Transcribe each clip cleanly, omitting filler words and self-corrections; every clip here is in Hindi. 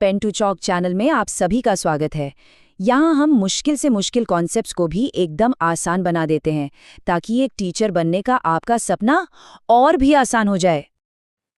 पेन टू चॉक चैनल में आप सभी का स्वागत है। यहाँ हम मुश्किल से मुश्किल कॉन्सेप्ट्स को भी एकदम आसान बना देते हैं ताकि एक टीचर बनने का आपका सपना और भी आसान हो जाए।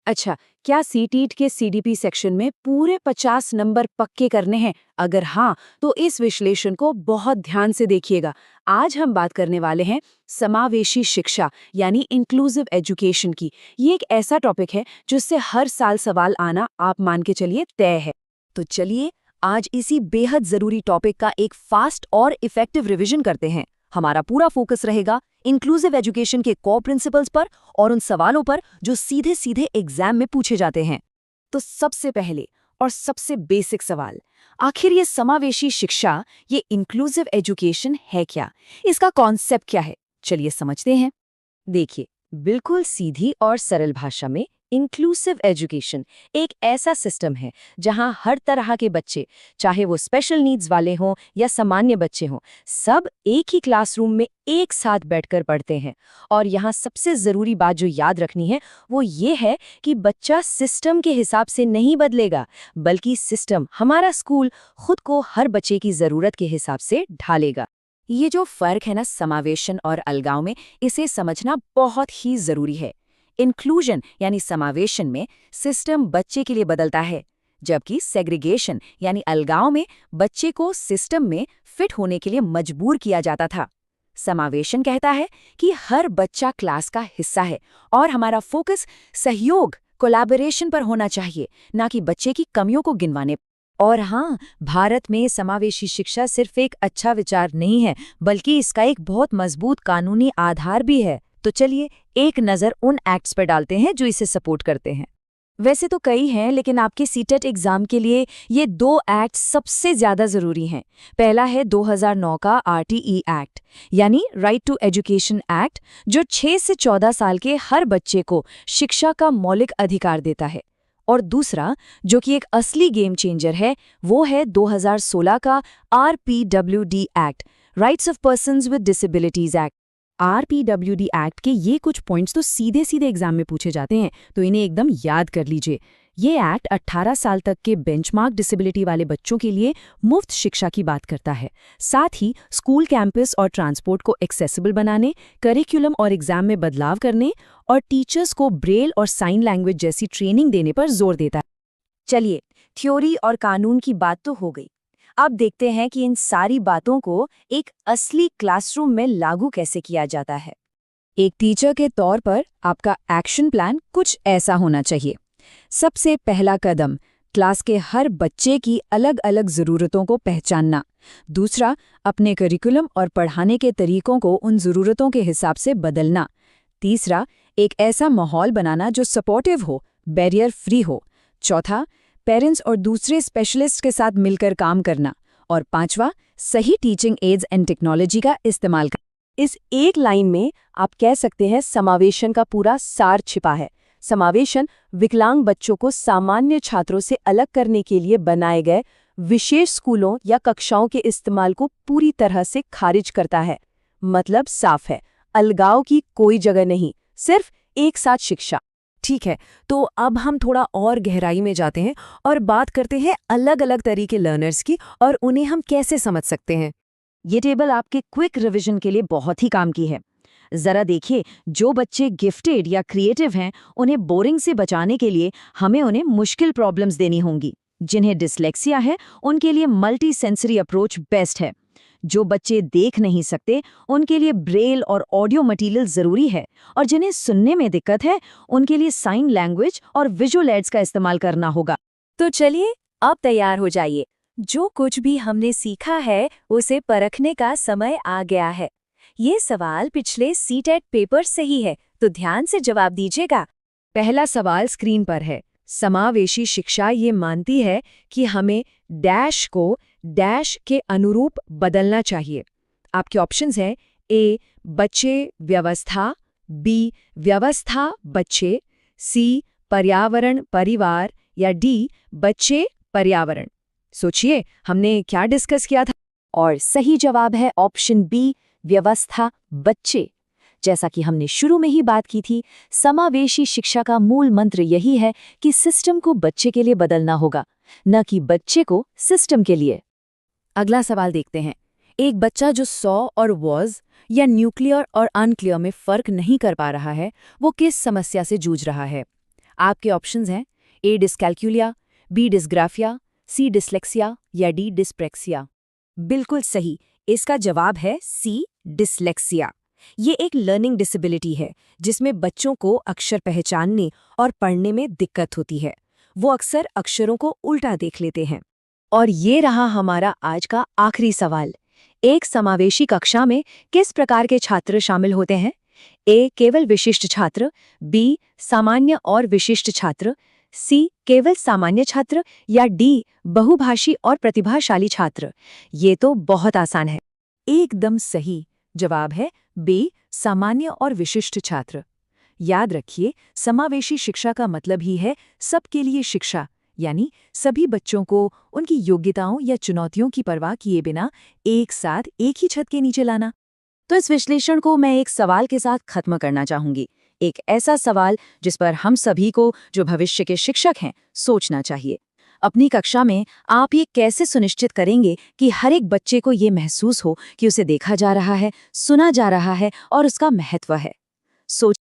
अच्छा, क्या सीटीईटी के सीडीपी सेक्शन में पूरे 50 नंबर पक्के करने हैं? अगर हाँ, तो इस विश्लेषण को बहुत ध्यान से देखिएगा। आज हम बात करने वाले हैं समावेशी शिक्षा यानी इंक्लूसिव एजुकेशन की। ये एक ऐसा टॉपिक है जिससे हर साल सवाल आना आप मान के चलिए तय है। तो चलिए आज इसी बेहद जरूरी टॉपिक का एक फास्ट और इफेक्टिव रिवीजन करते हैं। हमारा पूरा फोकस रहेगा इंक्लूसिव एजुकेशन के कोर प्रिंसिपल्स पर और उन सवालों पर जो सीधे सीधे एग्जाम में पूछे जाते हैं। तो सबसे पहले और सबसे बेसिक सवाल, आखिर ये समावेशी शिक्षा, ये इंक्लूसिव एजुकेशन है क्या? इसका कॉन्सेप्ट क्या है? चलिए समझते हैं। देखिए, बिल्कुल सीधी और सरल भाषा में इंक्लूसिव एजुकेशन एक ऐसा सिस्टम है जहां हर तरह के बच्चे, चाहे वो स्पेशल नीड्स वाले हों या सामान्य बच्चे हों, सब एक ही क्लासरूम में एक साथ बैठकर पढ़ते हैं। और यहाँ सबसे ज़रूरी बात जो याद रखनी है वो ये है कि बच्चा सिस्टम के हिसाब से नहीं बदलेगा, बल्कि सिस्टम, हमारा स्कूल, खुद को हर बच्चे की ज़रूरत के हिसाब से ढालेगा। ये जो फ़र्क है ना समावेशन और अलगाव में, इसे समझना बहुत ही ज़रूरी है। इंक्लूजन यानी समावेशन में सिस्टम बच्चे के लिए बदलता है, जबकि सेग्रीगेशन यानी अलगाव में बच्चे को सिस्टम में फिट होने के लिए मजबूर किया जाता था। समावेशन कहता है कि हर बच्चा क्लास का हिस्सा है और हमारा फोकस सहयोग, कोलैबोरेशन पर होना चाहिए, ना कि बच्चे की कमियों को गिनवाने। और हाँ, भारत में समावेशी शिक्षा सिर्फ एक अच्छा विचार नहीं है, बल्कि इसका एक बहुत मजबूत कानूनी आधार भी है। तो चलिए एक नज़र उन एक्ट्स पर डालते हैं जो इसे सपोर्ट करते हैं। वैसे तो कई हैं, लेकिन आपके सीटेट एग्जाम के लिए ये 2 एक्ट सबसे ज़्यादा ज़रूरी हैं। पहला है 2009 का आरटीई एक्ट यानी राइट टू एजुकेशन एक्ट, जो 6 से 14 साल के हर बच्चे को शिक्षा का मौलिक अधिकार देता है। और दूसरा, जो कि एक असली गेम चेंजर है, वो है 2016 का RPWD act, rights of persons with disabilities act. RPWD act के ये कुछ पॉइंट्स तो सीधे सीधे एग्जाम में पूछे जाते हैं, तो इन्हें एकदम याद कर लीजिए। ये एक्ट 18 साल तक के बेंचमार्क डिसेबिलिटी वाले बच्चों के लिए मुफ्त शिक्षा की बात करता है। साथ ही स्कूल कैंपस और ट्रांसपोर्ट को एक्सेसिबल बनाने, करिकुलम और एग्जाम में बदलाव करने और टीचर्स को ब्रेल और साइन लैंग्वेज जैसी ट्रेनिंग देने पर जोर देता है। चलिए, थ्योरी और कानून की बात तो हो गई। अब देखते हैं कि इन सारी बातों को एक असली क्लासरूम में लागू कैसे किया जाता है। एक टीचर के तौर पर आपका एक्शन प्लान कुछ ऐसा होना चाहिए। सबसे पहला कदम, क्लास के हर बच्चे की अलग अलग ज़रूरतों को पहचानना। दूसरा, अपने करिकुलम और पढ़ाने के तरीकों को उन ज़रूरतों के हिसाब से बदलना। तीसरा, एक ऐसा माहौल बनाना जो सपोर्टिव हो, बैरियर फ्री हो। चौथा, पेरेंट्स और दूसरे स्पेशलिस्ट के साथ मिलकर काम करना। और पांचवा, सही टीचिंग एड्स एंड टेक्नोलॉजी का इस्तेमाल करना। इस एक लाइन में आप कह सकते हैं समावेशन का पूरा सार छिपा है। समावेशन विकलांग बच्चों को सामान्य छात्रों से अलग करने के लिए बनाए गए विशेष स्कूलों या कक्षाओं के इस्तेमाल को पूरी तरह से खारिज करता है। मतलब साफ है, अलगाव की कोई जगह नहीं, सिर्फ एक साथ शिक्षा। ठीक है, तो अब हम थोड़ा और गहराई में जाते हैं और बात करते हैं अलग अलग तरह के लर्नर्स की और उन्हें हम कैसे समझ सकते हैं। ये टेबल आपके क्विक रिवीजन के लिए बहुत ही काम की है। जरा देखिए, जो बच्चे गिफ्टेड या क्रिएटिव हैं, उन्हें बोरिंग से बचाने के लिए हमें उन्हें मुश्किल प्रॉब्लम्स देनी होंगी। जिन्हें डिसलेक्सिया है, उनके लिए मल्टी सेंसरी अप्रोच बेस्ट है। जो बच्चे देख नहीं सकते, उनके लिए ब्रेल और ऑडियो मटेरियल ज़रूरी है। और जिन्हें सुनने में दिक्कत है, उनके लिए साइन लैंग्वेज और विजुअल एड्स का इस्तेमाल करना होगा। तो चलिए, अब तैयार हो जाइए। जो कुछ भी हमने सीखा है, उसे परखने का समय आ गया है। ये सवाल पिछले सीटेट पेपर से ही है, तो ध्यान से जवाब दीजिएगा। पहला सवाल स्क्रीन पर है। समावेशी शिक्षा ये मानती है कि हमें डैश को डैश के अनुरूप बदलना चाहिए। आपके ऑप्शंस हैं: ए बच्चे व्यवस्था, बी व्यवस्था बच्चे, सी पर्यावरण परिवार, या डी बच्चे पर्यावरण। सोचिए, हमने क्या डिस्कस किया था? और सही जवाब है ऑप्शन बी, व्यवस्था बच्चे। जैसा कि हमने शुरू में ही बात की थी, समावेशी शिक्षा का मूल मंत्र यही है कि सिस्टम को बच्चे के लिए बदलना होगा, न कि बच्चे को सिस्टम के लिए। अगला सवाल देखते हैं। एक बच्चा जो सॉ और वॉज या न्यूक्लियर और अनक्लियर में फर्क नहीं कर पा रहा है, वो किस समस्या से जूझ रहा है? आपके ऑप्शंस हैं ए डिस्कैल्कुलिया, बी डिस्ग्राफिया, सी डिसलेक्सिया या डी डिस्प्रेक्सिया। बिल्कुल सही, इसका जवाब है सी डिसलेक्सिया। ये एक लर्निंग डिसेबिलिटी है जिसमें बच्चों को अक्षर पहचानने और पढ़ने में दिक्कत होती है। वो अक्सर अक्षरों को उल्टा देख लेते हैं। और ये रहा हमारा आज का आखिरी सवाल। एक समावेशी कक्षा में किस प्रकार के छात्र शामिल होते हैं? ए केवल विशिष्ट छात्र, बी सामान्य और विशिष्ट छात्र, सी केवल सामान्य छात्र या डी बहुभाषी और प्रतिभाशाली छात्र। ये तो बहुत आसान है। एकदम सही जवाब है बी सामान्य और विशिष्ट छात्र। याद रखिए, समावेशी शिक्षा का मतलब ही है सबके लिए शिक्षा, यानी सभी बच्चों को उनकी योग्यताओं या चुनौतियों की परवाह किए बिना एक साथ एक ही छत के नीचे लाना। तो इस विश्लेषण को मैं एक सवाल के साथ खत्म करना चाहूंगी। एक ऐसा सवाल जिस पर हम सभी को, जो भविष्य के शिक्षक हैं, सोचना चाहिए। अपनी कक्षा में आप ये कैसे सुनिश्चित करेंगे कि हर एक बच्चे को ये महसूस हो कि उसे देखा जा रहा है, सुना जा रहा है और उसका महत्व है? सोच